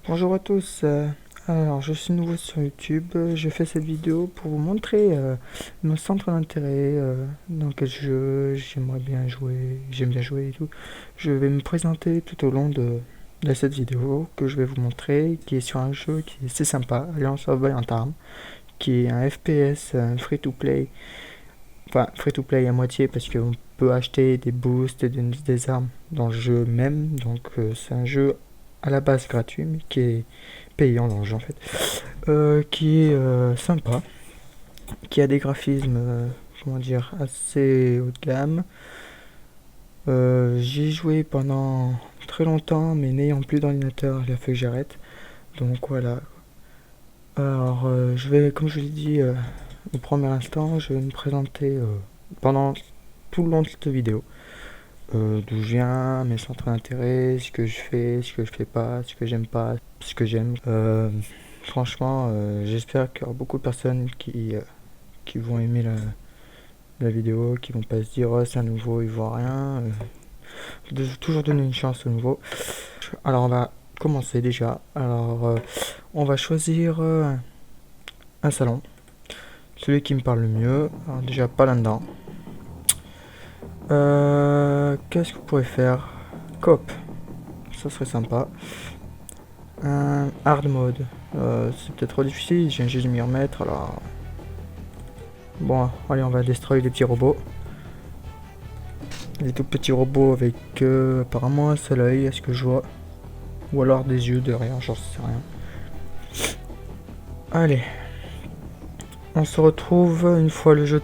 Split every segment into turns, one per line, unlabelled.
Bonjour à tous, alors je suis nouveau sur YouTube, je fais cette vidéo pour vous montrer mon centre d'intérêt, dans quel jeu j'aimerais bien jouer, j'aime bien jouer et tout. Je vais me présenter tout au long de cette vidéo que je vais vous montrer, qui est sur un jeu qui est assez sympa, Alliance of Valiant Arms, qui est un FPS free to play, enfin free to play à moitié parce qu'on peut acheter des boosts et des armes dans le jeu même, donc c'est un jeu à la base gratuit mais qui est payant dans le jeu en fait, qui est sympa, qui a des graphismes comment dire assez haut de gamme. J'y ai joué pendant très longtemps mais n'ayant plus d'ordinateur il a fallu que j'arrête, donc voilà. Alors je vais, comme je l'ai dit au premier instant, je vais me présenter pendant tout le long de cette vidéo. D'où je viens, mes centres d'intérêt, ce que je fais, ce que je fais pas, ce que j'aime pas, ce que j'aime. Franchement, j'espère qu'il y aura beaucoup de personnes qui vont aimer la vidéo, qui vont pas se dire oh, c'est un nouveau, il voit rien. De toujours donner une chance au nouveau. Alors on va commencer déjà. Alors on va choisir un salon, celui qui me parle le mieux. Alors déjà pas là-dedans. Qu'est-ce que vous pourrez faire? Coop, ça serait sympa. Un hard mode, c'est peut-être trop difficile, j'ai juste de m'y remettre alors. Bon, allez, on va destroy les petits robots. Les tout petits robots avec apparemment un seul œil, est-ce que je vois? Ou alors des yeux derrière, j'en sais rien. Allez, on se retrouve une fois le jeu.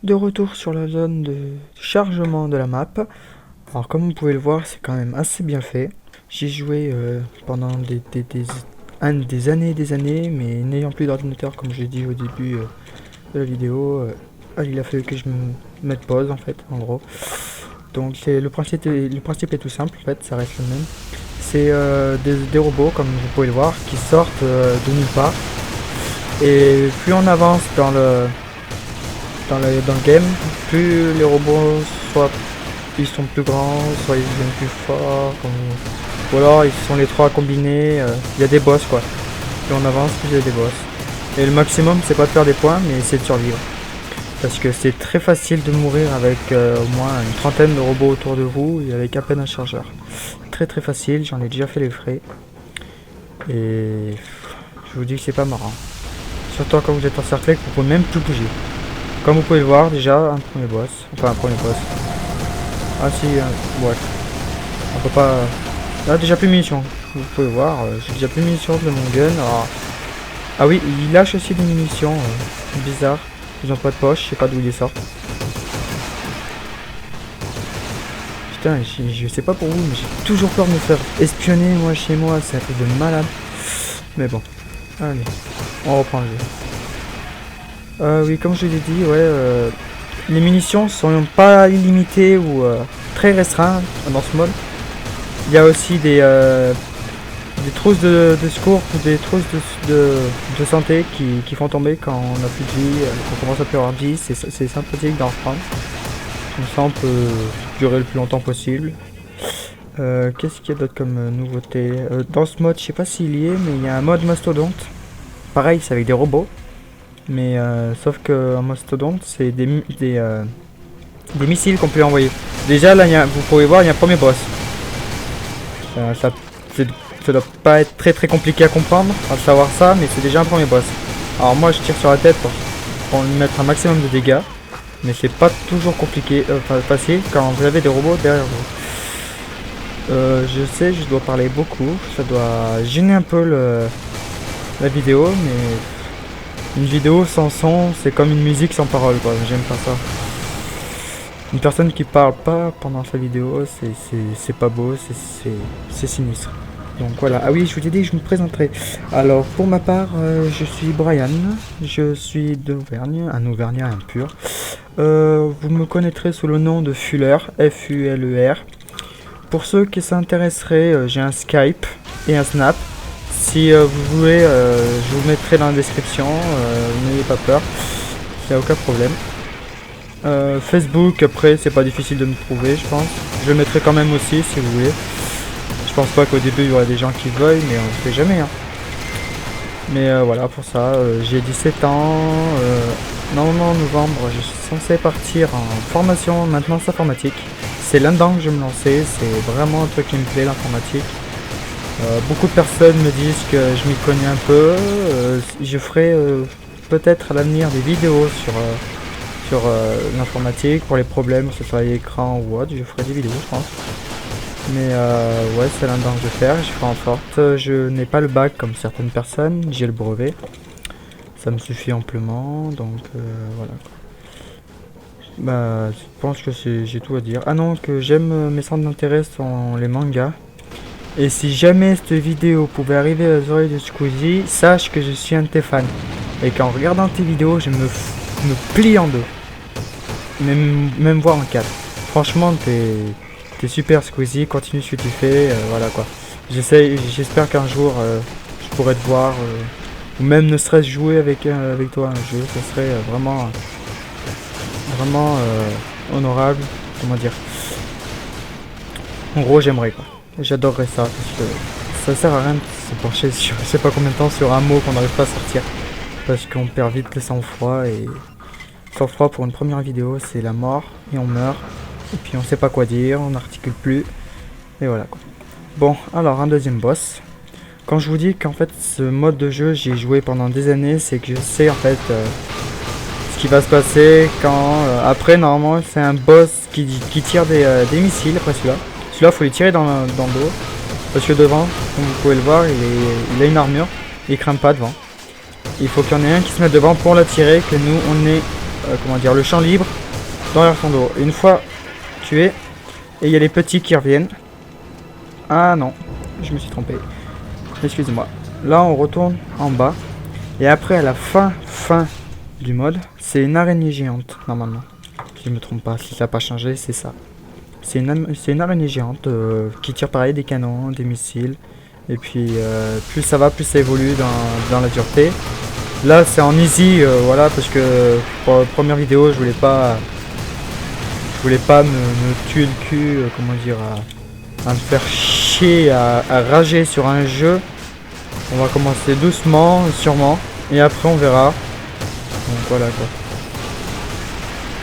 De retour sur la zone de chargement de la map. Alors comme vous pouvez le voir, c'est quand même assez bien fait. J'ai joué pendant des années, mais n'ayant plus d'ordinateur, comme je l'ai dit au début de la vidéo, il a fallu que je me mette pause en fait, en gros. Donc le principe est tout simple en fait, ça reste le même. C'est des robots, comme vous pouvez le voir, qui sortent de nulle part. Et plus on avance dans le game, plus les robots soit ils sont plus grands, soit ils deviennent plus forts, ou alors ils sont les trois combinés, il y a des boss quoi. Plus on avance, plus il y a des boss. Et le maximum c'est pas de faire des points, mais c'est de survivre. Parce que c'est très facile de mourir avec au moins une trentaine de robots autour de vous et avec à peine un chargeur. Très très facile, j'en ai déjà fait les frais. Et je vous dis que c'est pas marrant. Surtout quand vous êtes encerclé, que vous pouvez même plus bouger. Comme vous pouvez le voir, déjà un premier boss. Enfin un premier boss. Ah si, ouais. On peut pas... Là déjà plus de munitions. Vous pouvez voir, j'ai déjà plus de munitions de mon gun. Alors... Ah oui, il lâche aussi des munitions. Bizarre. Ils ont pas de poche, je sais pas d'où ils les sortent. Putain, je sais pas pour vous, mais j'ai toujours peur de me faire espionner moi chez moi. C'est un truc de malade. Mais bon. Allez, on reprend le jeu. Oui, comme je l'ai dit, ouais, les munitions sont pas illimitées ou très restreintes dans ce mode. Il y a aussi des trousses de secours ou des trousses de santé qui font tomber quand on a plus de vie, quand on commence à plus avoir de vie. C'est sympathique d'en reprendre. Comme ça on peut durer le plus longtemps possible. Qu'est-ce qu'il y a d'autre comme nouveauté dans ce mode? Je sais pas s'il y est, mais il y a un mode mastodonte. Pareil, c'est avec des robots. Mais sauf que en mastodonte, c'est des missiles qu'on peut envoyer. Déjà là, vous pouvez voir, il y a un premier boss. Ça doit pas être très compliqué à comprendre, à savoir ça, mais c'est déjà un premier boss. Alors moi, je tire sur la tête pour lui mettre un maximum de dégâts, mais c'est pas toujours compliqué, facile quand vous avez des robots derrière vous. Je sais, je dois parler beaucoup, ça doit gêner un peu la vidéo, mais une vidéo sans son, c'est comme une musique sans parole, quoi. J'aime pas ça. Une personne qui parle pas pendant sa vidéo, c'est pas beau, c'est sinistre. Donc voilà, ah oui, je vous ai dit que je me présenterai. Alors pour ma part, je suis Brian, je suis d'Auvergne, un Auvergnat impur. Vous me connaîtrez sous le nom de Fuller, F-U-L-E-R. Pour ceux qui s'intéresseraient, j'ai un Skype et un Snap. Si vous voulez, je vous mettrai dans la description, n'ayez pas peur, il n'y a aucun problème. Facebook, après, c'est pas difficile de me trouver, je pense. Je le mettrai quand même aussi, si vous voulez. Je pense pas qu'au début, il y aura des gens qui veuillent, mais on ne sait jamais. Hein. Mais voilà, pour ça, j'ai 17 ans. Normalement, en novembre, je suis censé partir en formation en maintenance informatique. C'est là-dedans que je vais me lancer, c'est vraiment un truc qui me plaît, l'informatique. Beaucoup de personnes me disent que je m'y connais un peu. Je ferai peut-être à l'avenir des vidéos sur l'informatique, pour les problèmes, que ce soit à l'écran ou autre. Je ferai des vidéos, je pense. Mais ouais, c'est là-dedans que je vais faire. Je ferai en sorte. Je n'ai pas le bac comme certaines personnes, j'ai le brevet. Ça me suffit amplement, donc voilà. Bah, je pense que j'ai tout à dire. Ah non, que j'aime, mes centres d'intérêt sont les mangas. Et si jamais cette vidéo pouvait arriver aux oreilles de Squeezie, sache que je suis un de tes fans. Et qu'en regardant tes vidéos, je me plie en deux. Même voir en quatre. Franchement, t'es super Squeezie, continue ce que tu fais, voilà quoi. J'espère qu'un jour, je pourrai te voir, ou même ne serait-ce jouer avec toi un jeu, ça serait vraiment honorable, comment dire. En gros, j'aimerais quoi. J'adorerais ça, parce que ça sert à rien de se pencher sur je sais pas combien de temps sur un mot qu'on n'arrive pas à sortir. Parce qu'on perd vite le sang-froid, et sang-froid pour une première vidéo, c'est la mort, et on meurt. Et puis on sait pas quoi dire, on n'articule plus, et voilà quoi. Bon, alors un deuxième boss. Quand je vous dis qu'en fait ce mode de jeu j'y ai joué pendant des années, c'est que je sais en fait ce qui va se passer quand... après normalement c'est un boss qui tire des missiles après celui-là. Celui-là faut les tirer dans le dos. Parce que devant, comme vous pouvez le voir, il a une armure, il craint pas devant. Il faut qu'il y en ait un qui se mette devant pour l'attirer, que nous on ait comment dire, le champ libre dans son dos. Et une fois tué, et il y a les petits qui reviennent. Ah non, je me suis trompé. Excusez-moi. Là on retourne en bas. Et après à la fin du mode, c'est une araignée géante normalement. Si je me trompe pas, si ça n'a pas changé, c'est ça. C'est une araignée géante qui tire pareil des canons, des missiles. Et puis plus ça va, plus ça évolue dans la dureté. Là c'est en easy, voilà, parce que pour la première vidéo je voulais pas me tuer le cul, comment dire, à me faire chier, à rager sur un jeu. On va commencer doucement, sûrement, et après on verra. Donc voilà quoi.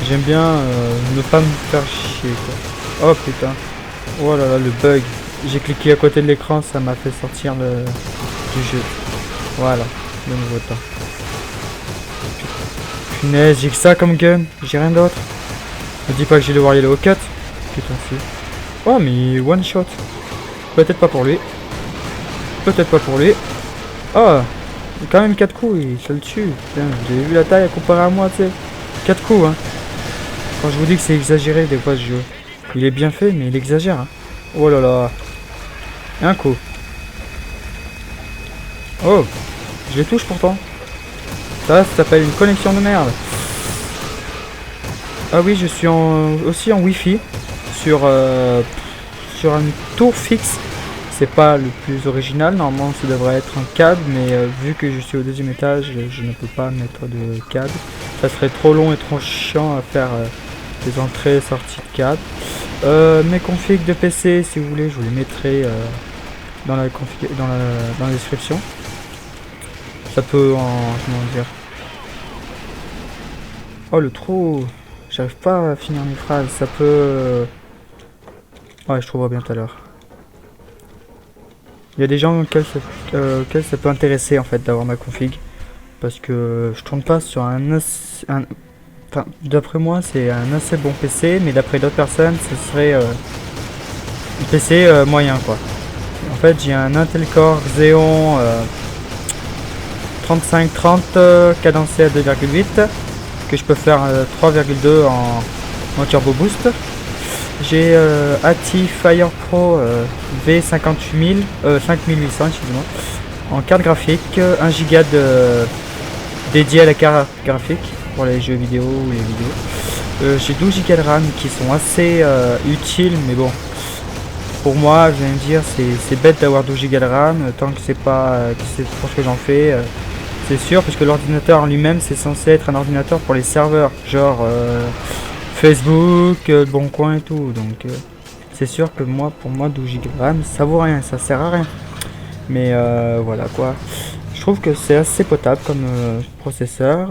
J'aime bien ne pas me faire chier quoi. Oh putain. Oh là là, le bug. J'ai cliqué à côté de l'écran, ça m'a fait sortir du jeu. Voilà, le nouveau temps. Punaise, j'ai que ça comme gun, j'ai rien d'autre. Me dis pas que j'ai devoir y aller au cut. Putain si. Oh mais one shot. Peut-être pas pour lui. Peut-être pas pour lui. Oh, quand même 4 coups, ça le tue. Putain, j'ai vu la taille à comparer à moi, tu sais. 4 coups, hein. Quand je vous dis que c'est exagéré des fois ce jeu. Il est bien fait, mais il exagère. Hein. Oh là là. Un coup. Oh, je les touche pourtant. Ça s'appelle une connexion de merde. Ah oui, je suis aussi en Wi-Fi sur une tour fixe. C'est pas le plus original, normalement ça devrait être un câble, mais vu que je suis au deuxième étage, je ne peux pas mettre de câble. Ça serait trop long et trop chiant à faire des entrées et sorties de câble. Mes configs de PC, si vous voulez, je vous les mettrai dans la description. Ça peut comment dire. Oh le trou. J'arrive pas à finir mes phrases. Ça peut. Ouais, je trouverai bien tout à l'heure. Il y a des gens auxquels ça peut intéresser en fait d'avoir ma config. Parce que je tourne pas sur enfin, d'après moi c'est un assez bon PC, mais d'après d'autres personnes ce serait un PC moyen quoi. En fait j'ai un Intel Core Xeon 3530 cadencé à 2,8 que je peux faire 3,2 en turbo boost. J'ai ATI Fire Pro V58000 5800 excusez-moi, en carte graphique, 1 Go dédié à la carte graphique pour les jeux vidéo ou les vidéos. J'ai 12 Go de RAM qui sont assez utiles, mais bon, Pour moi, je viens de dire, c'est bête d'avoir 12 Go de RAM, tant que c'est pas que c'est pour ce que j'en fais. C'est sûr, parce que l'ordinateur en lui-même, c'est censé être un ordinateur pour les serveurs, genre Facebook, Bon Coin et tout. Donc c'est sûr que pour moi, 12 Go de RAM, ça vaut rien, ça sert à rien. Mais voilà quoi. Je trouve que c'est assez potable comme processeur.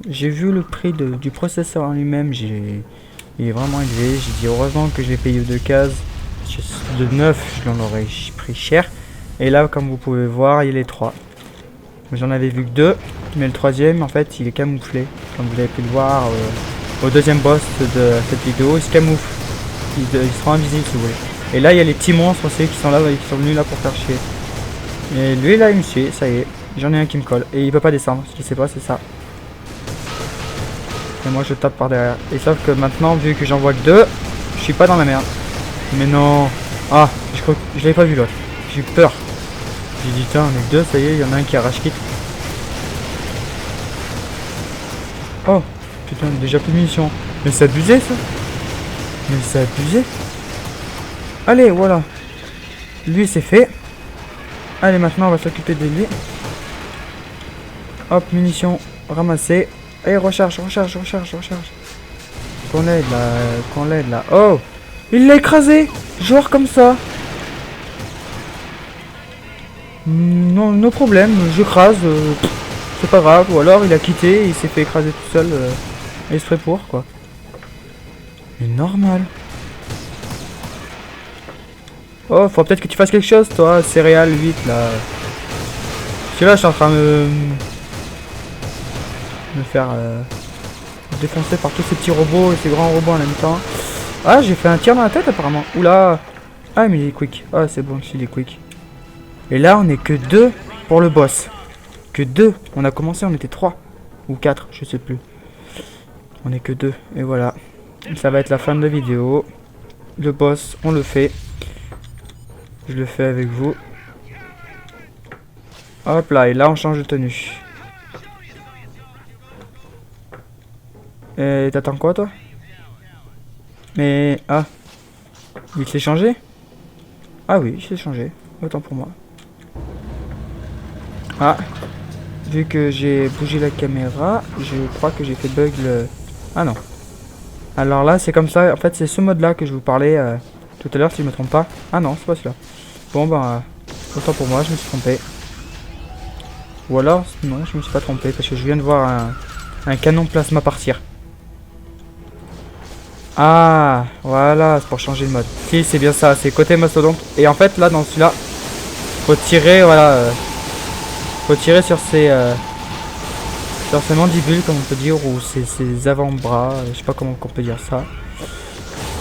J'ai vu le prix du processeur en lui-même, il est vraiment élevé. J'ai dit heureusement que j'ai payé 2 cases. De 9, je l'en aurais pris cher. Et là, comme vous pouvez voir, il est 3. J'en avais vu que 2, mais le troisième, en fait, il est camouflé. Comme vous avez pu le voir au deuxième boss de cette vidéo, il se camoufle. Il sera invisible si vous voulez. Et là, il y a les petits monstres aussi qui sont là, qui sont venus là pour faire chier. Et lui, là, il me suit, ça y est. J'en ai un qui me colle. Et il peut pas descendre. Ce qu'il sait pas, c'est ça. Et moi, je tape par derrière. Et sauf que maintenant, vu que j'en vois que 2, je suis pas dans la merde. Mais non. Ah, je crois que je l'avais pas vu l'autre. J'ai eu peur. J'ai dit, tiens, on est que 2, ça y est, il y en a un qui arrache quitte. Oh, putain, déjà plus de munitions. Mais c'est abusé ça. Mais c'est abusé. Allez, voilà. Lui, c'est fait. Allez, maintenant, on va s'occuper de lui. Hop, munitions ramassées. Et recharge. Qu'on l'aide là. Oh, il l'a écrasé. Genre comme ça. Non, no problème, je crase. C'est pas grave. Ou alors il a quitté, il s'est fait écraser tout seul. Exprès pour quoi. Mais normal. Oh, faut peut-être que tu fasses quelque chose, toi, céréales, vite là. Parce que là, je suis en train de me faire défoncer par tous ces petits robots et ces grands robots en même temps. Ah, j'ai fait un tir dans la tête apparemment. Oula. Ah, mais il est quick. Ah, c'est bon, il est quick. Et là, on est que 2 pour le boss. Que 2. On a commencé, on était 3. Ou 4, je sais plus. On est que 2. Et voilà. Ça va être la fin de la vidéo. Le boss, on le fait. Je le fais avec vous. Hop là, et là, on change de tenue. Et t'attends quoi, toi? Mais... Ah. Il s'est changé? Ah oui, il s'est changé. Autant pour moi. Ah. Vu que j'ai bougé la caméra, je crois que j'ai fait bug le... Ah non. Alors là, c'est comme ça. En fait, c'est ce mode-là que je vous parlais tout à l'heure, si je me trompe pas. Ah non, c'est pas celui-là. Bon, ben... autant pour moi, je me suis trompé. Ou alors, non, je me suis pas trompé, parce que je viens de voir un canon plasma partir. Ah, voilà, c'est pour changer de mode. Si, c'est bien ça, c'est côté mastodonte. Et en fait, là, dans celui-là, faut tirer, voilà... faut tirer sur ses mandibules, comme on peut dire, ou ses avant-bras, je sais pas comment on peut dire ça.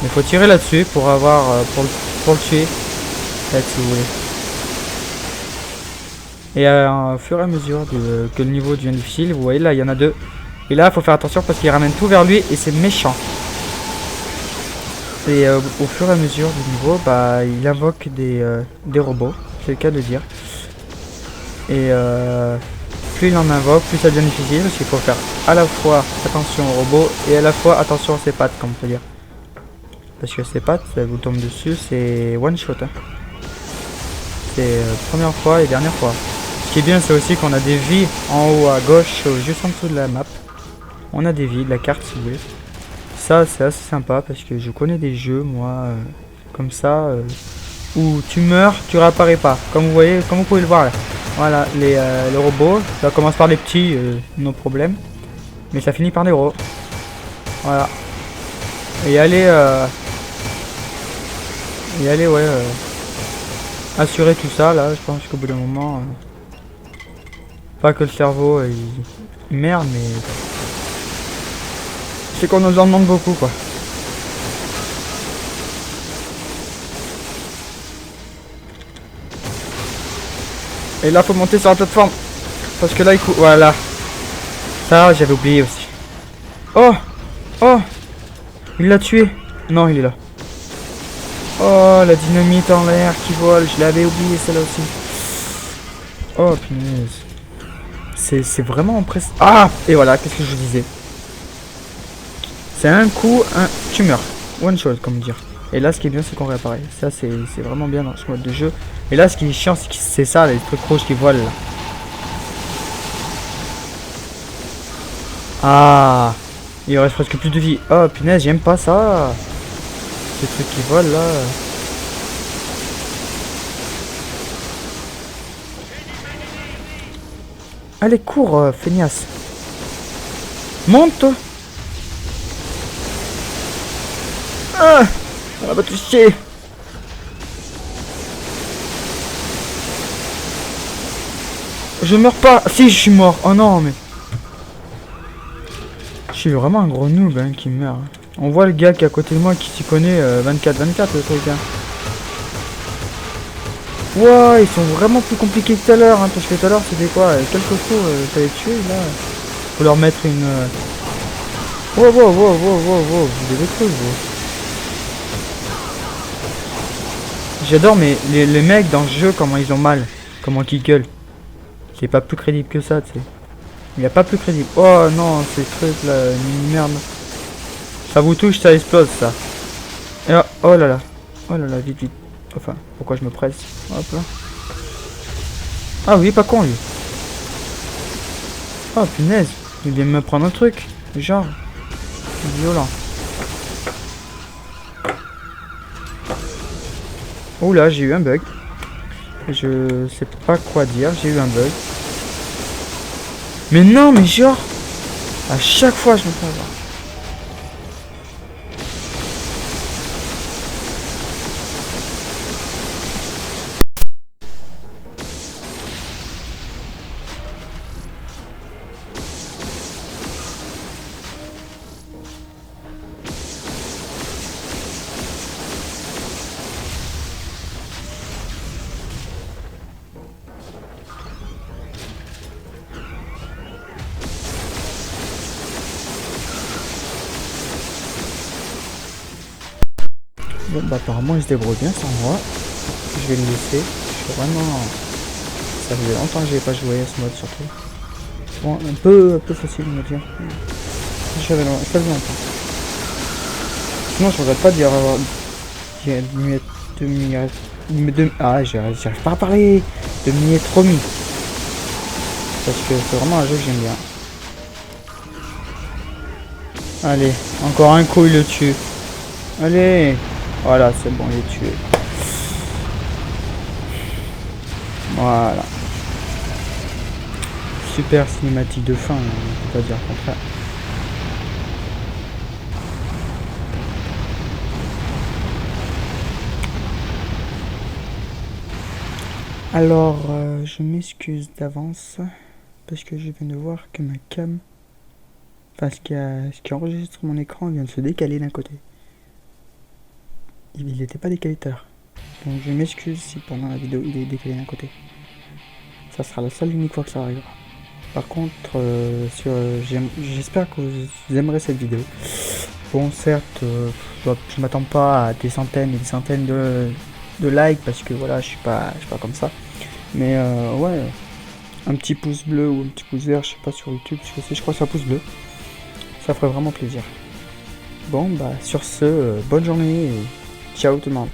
Mais faut tirer là-dessus pour avoir, pour le tuer, peut-être si vous voulez. Et au fur et à mesure que le niveau devient difficile, vous voyez là, il y en a 2. Et là, faut faire attention parce qu'il ramène tout vers lui et c'est méchant. Et au fur et à mesure du niveau, bah, il invoque des robots, c'est le cas de le dire. Et plus il en invoque, plus ça devient difficile parce qu'il faut faire à la fois attention aux robots et à la fois attention à ses pattes, comme on peut dire. Parce que ses pattes, ça vous tombe dessus, c'est one shot. Hein. C'est première fois et dernière fois. Ce qui est bien, c'est aussi qu'on a des vies en haut à gauche, juste en dessous de la map. On a des vies, de la carte si vous voulez. Ça, c'est assez sympa parce que je connais des jeux, moi, comme ça, où tu meurs, tu réapparais pas. Comme vous voyez, comme vous pouvez le voir là. Voilà, les robots, ça commence par les petits, nos problèmes. Mais ça finit par des gros. Voilà. Et aller, ouais, assurer tout ça, là, je pense qu'au bout d'un moment... pas que le cerveau, il merde, mais... c'est qu'on nous en demande beaucoup, quoi. Et là, faut monter sur la plateforme. Parce que là, il court. Voilà. Ça, j'avais oublié aussi. Oh! Oh! Il l'a tué. Non, il est là. Oh, la dynamite en l'air qui vole. Je l'avais oublié, celle-là aussi. Oh, punaise. C'est vraiment impressionnant. Ah! Et voilà, qu'est-ce que je disais? C'est un coup, tu meurs. One shot, comme dire. Et là, ce qui est bien, c'est qu'on réapparaît. Ça, c'est vraiment bien dans ce mode de jeu. Et là, ce qui est chiant, c'est ça, les trucs rouges qui volent là. Ah, il reste presque plus de vie. Oh, punaise, j'aime pas ça. Ces trucs qui volent là. Allez, cours, feignasse. Monte, toi. Ah, on va toucher. Je meurs pas. Si, je suis mort. Oh non, mais... Je suis vraiment un gros noob hein, qui meurt. On voit le gars qui est à côté de moi qui s'y connaît 24-24 le truc. Hein. Wow, ils sont vraiment plus compliqués que tout à l'heure. Hein, parce que tout à l'heure c'était quoi quelques coups, t'allais tuer là. Faut leur mettre une... Wow, vous devez cru, vous. J'adore mais les mecs dans le jeu, comment ils ont mal. Comment ils gueulent. C'est pas plus crédible que ça, tu sais. Il n'y a pas plus crédible. Oh non, ces trucs là, une merde. Ça vous touche, ça explose ça. Et oh là là. Oh là là, vite, vite. Enfin, pourquoi je me presse? Hop là. Ah oui, pas con lui. Oh punaise. Il vient me prendre un truc. Genre. Violent. Oh là, j'ai eu un bug. Je sais pas quoi dire, j'ai eu un bug. Mais non, mais genre, à chaque fois je me fais avoir. Bon, bah apparemment il se débrouille bien sans moi. Je vais le laisser. Je suis vraiment... Ça faisait longtemps que j'avais pas joué à ce mode surtout. Bon, un peu facile on va dire. J'avais longtemps. Sinon je regrette pas d'y avoir... Ah, j'arrive pas à parler. De m'y être remis. Parce que c'est vraiment un jeu que j'aime bien. Allez, encore un coup il le tue. Allez. Voilà, c'est bon, il est tué. Voilà. Super cinématique de fin, on peut pas dire le contraire. Alors, je m'excuse d'avance parce que je viens de voir que ma cam, enfin ce qui enregistre mon écran vient de se décaler d'un côté. Il n'était pas décalé tout à l'heure. Donc je m'excuse si pendant la vidéo il est décalé d'un côté. Ça sera la seule et unique fois que ça arrivera. Par contre, j'espère que vous aimerez cette vidéo. Bon, certes, je m'attends pas à des centaines et des centaines de likes parce que voilà, je suis pas comme ça. Mais ouais, un petit pouce bleu ou un petit pouce vert, je sais pas sur YouTube, je crois que c'est un pouce bleu. Ça ferait vraiment plaisir. Bon, bah sur ce, bonne journée et ciao tout le monde.